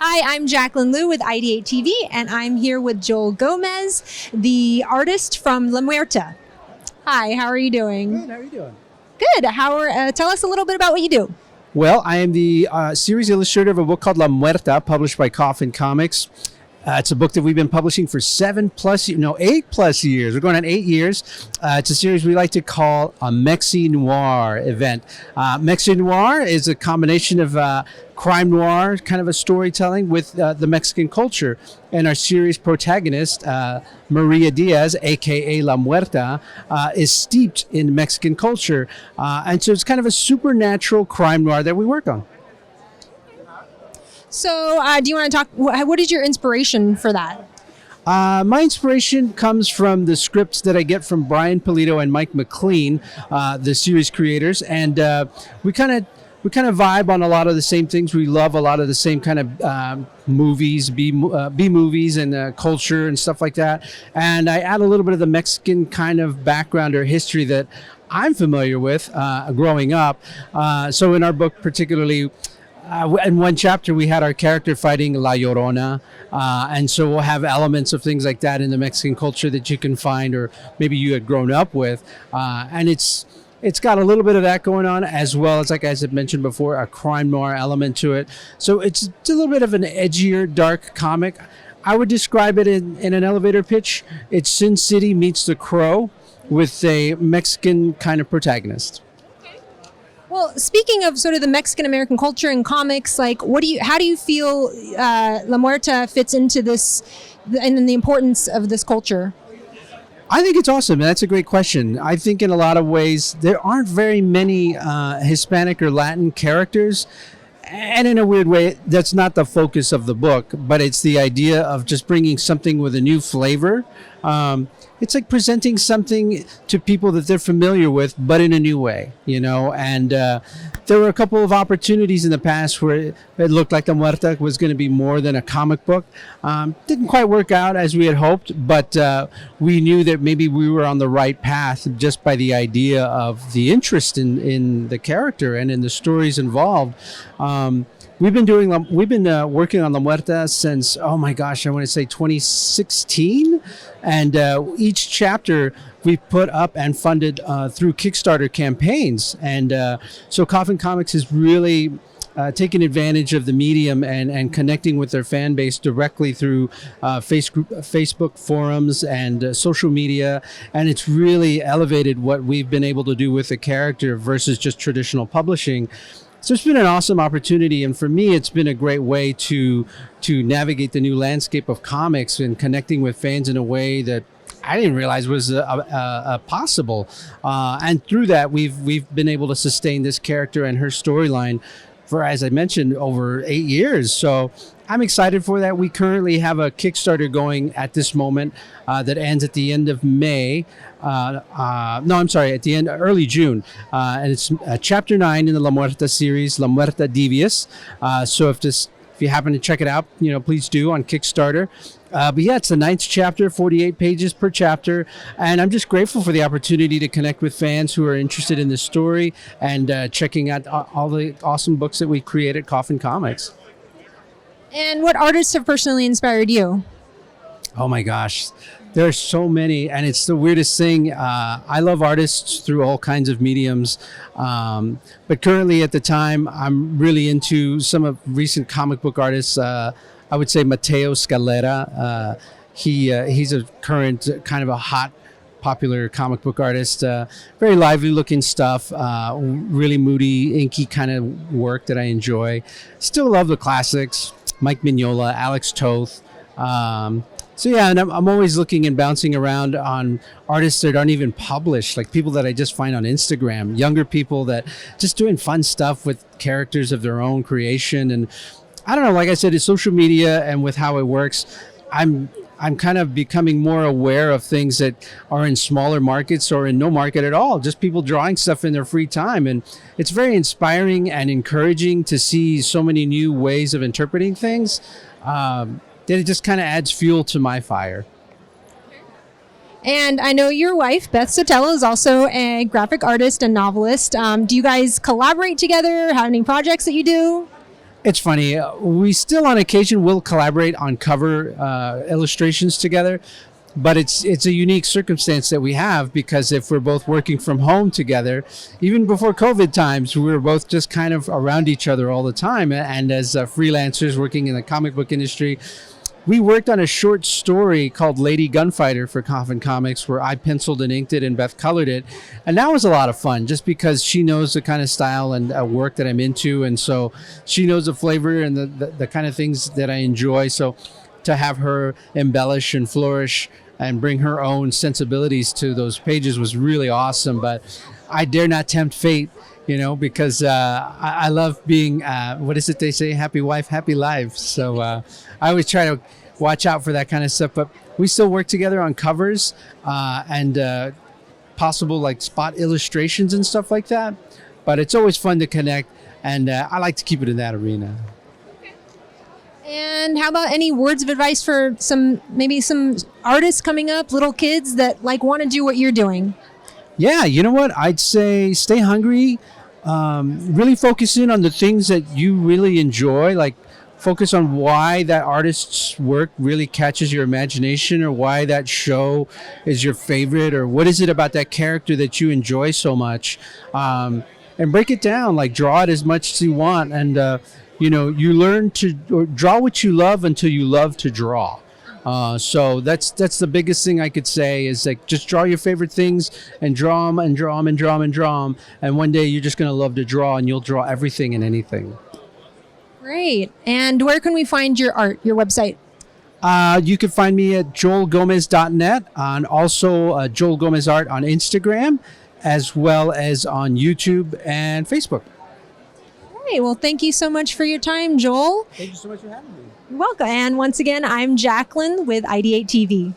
Hi, I'm Jackqueline Lou with IdeateTV, and I'm here with Joel Gomez, the artist from La Muerta. Hi, how are you doing? Good, how are you doing? Good. Tell us a little bit about what you do. Well, I am the series illustrator of a book called La Muerta, published by Coffin Comics. It's a book that we've been publishing for 8+ years. We're going on 8 years. It's a series we like to call a Mexi Noir event. Mexi Noir is a combination of crime noir, kind of a storytelling with the Mexican culture. And our series protagonist, Maria Diaz, aka La Muerta, is steeped in Mexican culture. And so it's kind of a supernatural crime noir that we work on. So do you want to talk, what is your inspiration for that? My inspiration comes from the scripts that I get from Brian Polito and Mike McLean, the series creators, and we kind of vibe on a lot of the same things. We love a lot of the same kind of movies, B movies, and culture and stuff like that. And I add a little bit of the Mexican kind of background or history that I'm familiar with growing up. So in our book, particularly. In one chapter, we had our character fighting La Llorona, and so we'll have elements of things like that in the Mexican culture that you can find, or maybe you had grown up with, and it's got a little bit of that going on, as well as, like I had mentioned before, a crime noir element to it. So it's a little bit of an edgier, dark comic. I would describe it in an elevator pitch. It's Sin City meets The Crow with a Mexican kind of protagonist. Well, speaking of sort of the Mexican American culture and comics, like how do you feel La Muerta fits into this and the importance of this culture? I think it's awesome. That's a great question. I think in a lot of ways there aren't very many Hispanic or Latin characters. And in a weird way, that's not the focus of the book, but it's the idea of just bringing something with a new flavor. It's like presenting something to people that they're familiar with, but in a new way, and there were a couple of opportunities in the past where it looked like La Muerta was going to be more than a comic book. Didn't quite work out as we had hoped, but we knew that maybe we were on the right path just by the idea of the interest in the character and in the stories involved. We've been working on La Muerta since, oh my gosh, I want to say 2016. And each chapter we've put up and funded through Kickstarter campaigns. And so Coffin Comics has really taken advantage of the medium and connecting with their fan base directly through Facebook forums and social media. And it's really elevated what we've been able to do with the character versus just traditional publishing. So it's been an awesome opportunity, and for me, it's been a great way to navigate the new landscape of comics and connecting with fans in a way that I didn't realize was possible. And through that, we've been able to sustain this character and her storyline for, as I mentioned, over 8 years. So I'm excited for that. We currently have a Kickstarter going at this moment that ends at the end of May. Early June. And it's chapter 9 in the La Muerta series, La Muerta Devious. So if you happen to check it out, please do on Kickstarter. But yeah, it's the 9th chapter, 48 pages per chapter. And I'm just grateful for the opportunity to connect with fans who are interested in this story and checking out all the awesome books that we create at Coffin Comics. And what artists have personally inspired you? Oh my gosh, there are so many, and it's the weirdest thing. I love artists through all kinds of mediums, but currently at the time, I'm really into some of recent comic book artists. I would say Mateo Scalera. He's a current kind of a hot, popular comic book artist. Very lively looking stuff, really moody, inky kind of work that I enjoy. Still love the classics. Mike Mignola, Alex Toth. So yeah, and I'm always looking and bouncing around on artists that aren't even published, like people that I just find on Instagram, younger people that just doing fun stuff with characters of their own creation. And I don't know, like I said, it's social media and with how it works, I'm kind of becoming more aware of things that are in smaller markets or in no market at all, just people drawing stuff in their free time. And it's very inspiring and encouraging to see so many new ways of interpreting things. That it just kind of adds fuel to my fire. And I know your wife, Beth Sotelo, is also a graphic artist and novelist. Do you guys collaborate together? Have any projects that you do? It's funny. We still, on occasion, will collaborate on cover illustrations together, but it's a unique circumstance that we have because if we're both working from home together, even before COVID times, we were both just kind of around each other all the time. And as freelancers working in the comic book industry, we worked on a short story called Lady Gunfighter for Coffin Comics where I penciled and inked it and Beth colored it. And that was a lot of fun just because she knows the kind of style and work that I'm into. And so she knows the flavor and the kind of things that I enjoy. So to have her embellish and flourish and bring her own sensibilities to those pages was really awesome. But I dare not tempt fate, because I love being, what is it they say? Happy wife, happy life. So I always try to watch out for that kind of stuff. But we still work together on covers and possible like spot illustrations and stuff like that. But it's always fun to connect. And I like to keep it in that arena. And how about any words of advice for maybe some artists coming up, little kids that want to do what you're doing? Yeah, you know what? I'd say stay hungry. Really focus in on the things that you really enjoy. Like focus on why that artist's work really catches your imagination or why that show is your favorite or what is it about that character that you enjoy so much. And break it down, like draw it as much as you want. And, you learn to draw what you love until you love to draw. So that's the biggest thing I could say is like just draw your favorite things and draw them and draw them and draw them and draw them. And one day you're just going to love to draw and you'll draw everything and anything. Great. And where can we find your art, your website? You can find me at joelgomez.net and also Joel Gomez Art on Instagram as well as on YouTube and Facebook. Great. Well, thank you so much for your time, Joel. Thank you so much for having me. You're welcome. And once again, I'm Jackqueline with IdeateTV.